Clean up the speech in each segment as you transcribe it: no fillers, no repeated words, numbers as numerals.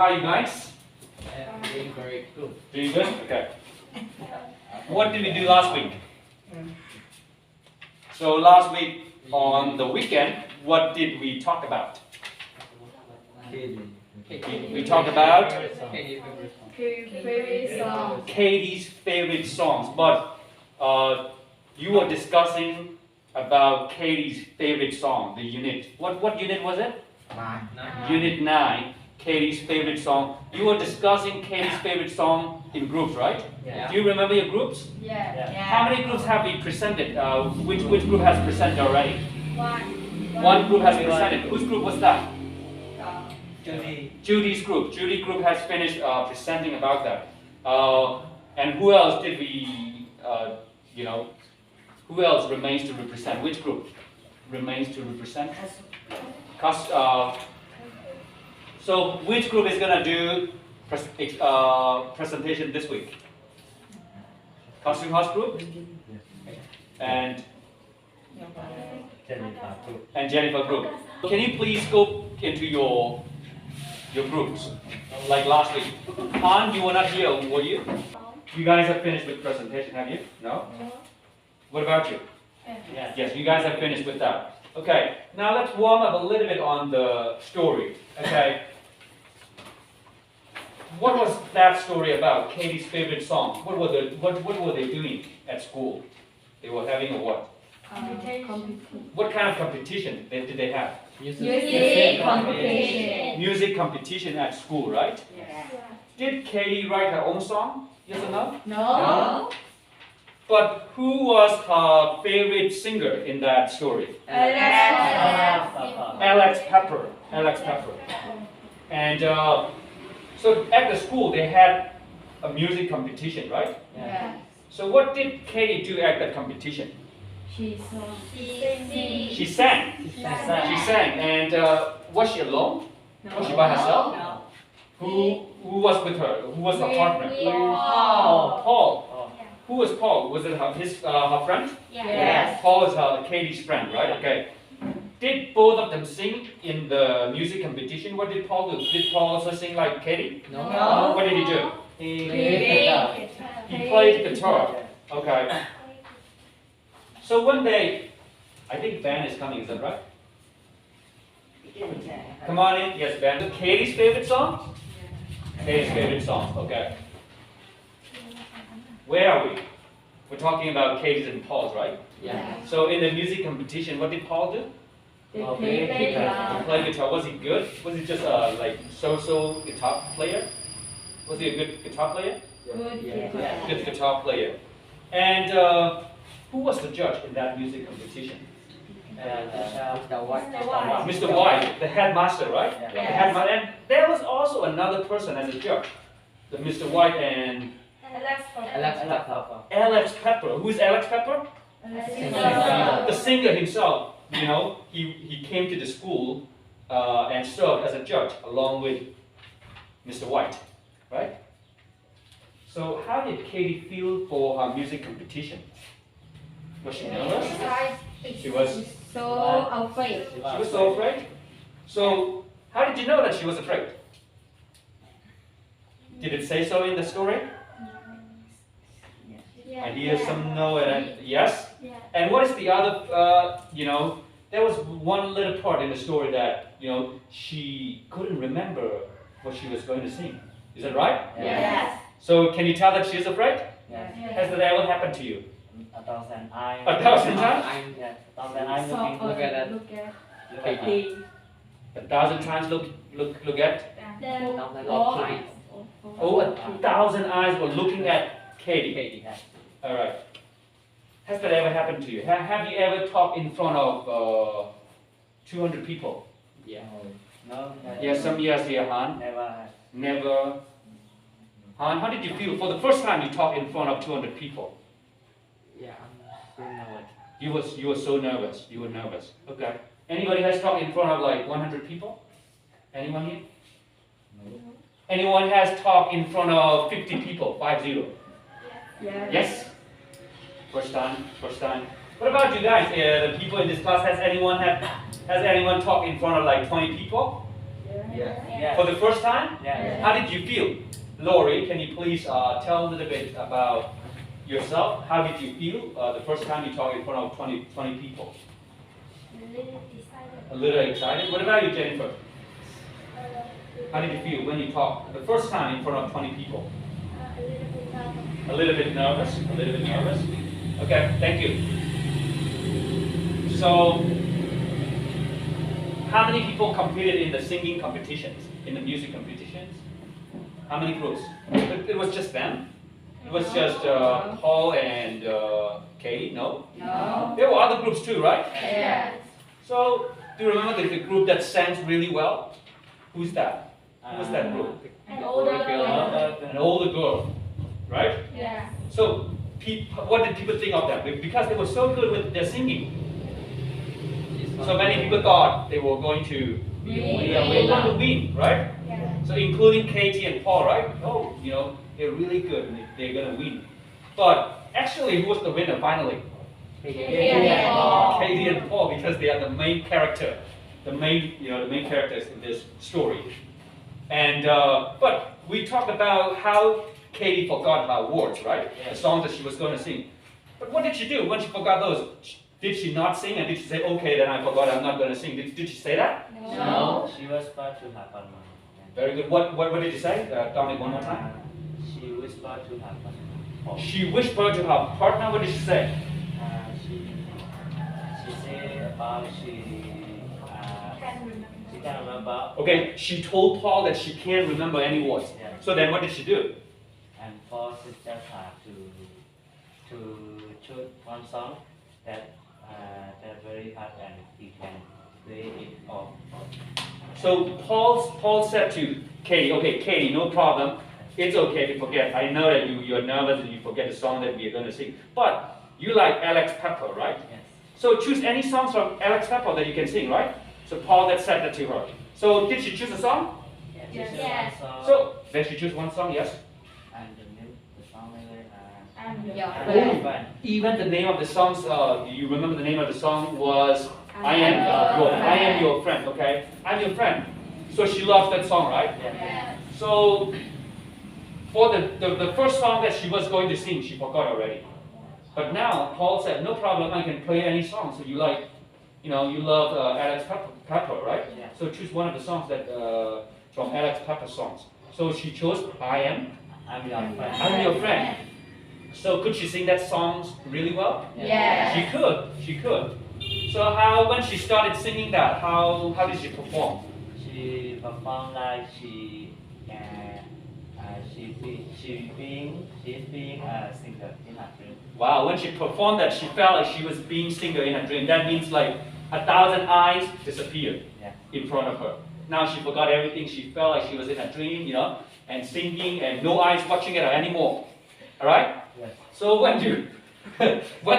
how are you guys? Doing very good. Doing good? Okay. What did we do last week? So last week on the weekend, what did we talk about? We talked about Favorite song. Katie's favorite songs, but you were discussing about Katie's favorite song, the unit. What unit was it? 9. Unit 9, Katie's favorite song. You were discussing Katie's favorite song in groups, right? Yeah. Do you remember your groups? Yeah. How many groups have we presented? Which group has presented already? One. One group has presented. Whose group was that? Judy. Judy's group. Judy group has finished presenting about that. And who else did we, who else remains to represent? Which group remains to represent? So which group is going to do presentation this week? Costume House group? And Jennifer group. Can you please go into your groups, like last week? Han, you were not here, were you? You guys have finished with presentation, have you? No? What about you? Yes, you guys have finished with that. Okay, now let's warm up a little bit on the story. Okay. What was that story about? Katie's favorite song. What were they doing at school? They were having a what? What kind of competition did they have? Music competition. Music competition at school, right? Yeah. Did Katie write her own song? Yes or no? No. But who was her favorite singer in that story? Alex Pepper. Alex Pepper. And so at the school they had a music competition, right? Yeah. So what did Katie do at that competition? She She sang. She sang. And was she alone? Was she by herself? No. Who was with her? Who was her partner? Paul. Paul. Who was Paul? Was it her friend? Yes. Paul is Katie's friend, right? Okay. Did both of them sing in the music competition? What did Paul do? Did Paul also sing like Katie? No. What did he do? He He played guitar. Okay. So one day, I think Ben is coming, is that right? Come on in. Yes, Ben. Katie's favorite song? Katie's favorite song. Okay. Where are we? We're talking about Katie's and Paul's, right? Yeah. So in the music competition, what did Paul do? He played guitar. Was he good? Was he just a so-so guitar player? Was he a good guitar player? Good guitar player. And who was the judge in that music competition? Mr. White, the headmaster, right? Yeah. The headmaster. And there was also another person as a judge. The Mr. White and Alex Pepper. Who is Alex Pepper? The singer himself. You know, he came to the school and served as a judge along with Mr. White, right? So how did Katie feel for her music competition? Was she nervous? She was so afraid. She was so afraid? So, how did you know that she was afraid? Did it say so in the story? I hear some no and yes? And what is the other, there was one little part in the story that, she couldn't remember what she was going to sing. Is that right? Yes. So, can you tell that she is afraid? Has that ever happened to you? 1,000 times. 1,000 times? Yes, 1,000 times look at that. 1,000 times look at? 1,000 times. Oh, 1,000 eyes were looking at Katie. All right. Has that ever happened to you? Have you ever talked in front of 200 people? Yeah. No. Yes, some years here, Han. Never. Never. Han, how did you feel for the first time you talked in front of 200 people? Yeah, I'm still nervous. You were so nervous. You were nervous. Okay. Anybody has talked in front of like 100 people? Anyone here? No. Anyone has talked in front of 50 people? 50. Yes? First time. What about you guys? The people in this class, has anyone talked in front of like 20 people? Yeah. For the first time? Yeah. How did you feel? Lori, can you please tell a little bit about yourself? How did you feel the first time you talked in front of 20 people? A little excited? What about you, Jennifer? How did you feel when you talked the first time in front of 20 people? A little bit nervous? A little bit nervous? Okay, thank you. So, how many people competed in the singing competitions, in the music competitions? How many groups? It was just them? It was just Paul and Katie? No? No. There were other groups too, right? Yes. So, do you remember the group that sang really well? Who's that? Who's that group? An older girl. An older girl, right? Yeah. So, what did people think of them? Because they were so good with their singing. So many people thought they were going to win, right? Yeah. So including Katie and Paul, right? Oh, they're really good and they're gonna win. But actually, who was the winner finally? Katie and Paul. Katie and Paul, because they are the main character, the main characters in this story. And but we talked about how Katie forgot about words, right? The songs that she was going to sing. But what did she do when she forgot those? Did she not sing and did she say, okay, then I forgot, I'm not going to sing? Did she say that? No. She whispered to her partner. Very good. What did you say? Dominic, one more time. She whispered to her partner. She whispered to her partner. What did she say? She said about she can't remember. Okay, she told Paul that she can't remember any words. Yeah. So then what did she do? And forced her to choose one song that very hard and he can play it all. So Paul said to Katie, okay, Katie, no problem. It's okay to forget. I know that you're nervous and you forget the song that we're going to sing. But you like Alex Pepper, right? Yes. So choose any songs from Alex Pepper that you can sing, right? So Paul that said that to her. So did she choose a song? Yes. So then she choose one song, yes? And the song is I'm your Oh, friend. even the name of the songs, you remember the name of the song was I I am your friend, okay? I'm your friend. So she loves that song, right? Yes. So for the first song that she was going to sing, she forgot already. But now Paul said, no problem, I can play any song. So you like, you love Alex Pepper, right? Yeah. So choose one of the songs that from Alex Pepper songs. So she chose I'm your friend. I'm your friend. So could she sing that song really well? Yes. She could. So when she started singing that, how did she perform? She performed like she's being a singer in her dream. Wow, when she performed that, she felt like she was being singer in her dream. That means like 1,000 eyes disappeared Yeah. in front of her. Now she forgot everything. She felt like she was in a dream, and singing, and no eyes watching at her anymore. All right? Yes. So when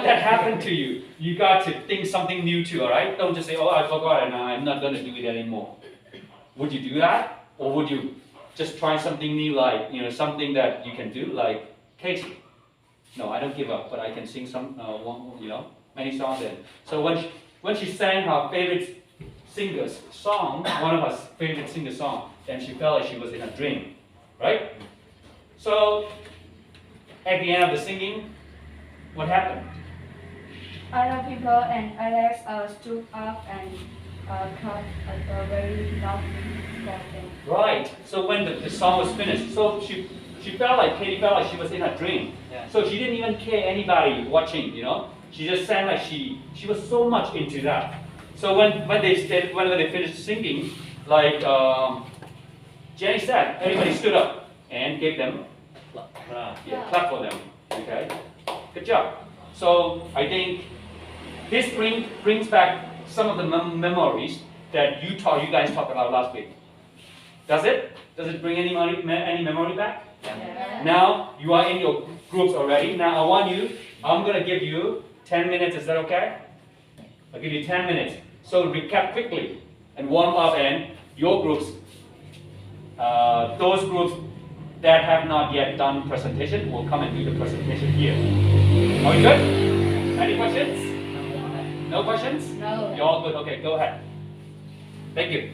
that happened to you, you got to think something new too. All right? Don't just say, "Oh, I forgot, and I'm not going to do it anymore." Would you do that, or would you just try something new, like something that you can do, like Katie? No, I don't give up, but I can sing some many songs. Then, so when she sang her favorite singer's song, one of her favorite singer's song, then she felt like she was in a dream, right? So at the end of the singing, what happened? Other people and Alex stood up and clapped a very loud clapping. Right. So when the song was finished, so Katie felt like she was in a dream. Yeah. So she didn't even care anybody watching, She just sang like she was so much into that. So when they finished singing, like Jenny said, everybody stood up and gave them clap for them. Okay, good job. So I think this brings back some of the memories that you guys talked about last week. Does it? Does it bring any memory back? Yes. Now you are in your groups already. Now I'm gonna give you 10 minutes. Is that okay? I'll give you 10 minutes. So recap quickly and warm up, and your groups, those groups that have not yet done presentation will come and do the presentation here. Are we good? Any questions? No questions? No. You're all good. Okay, go ahead. Thank you.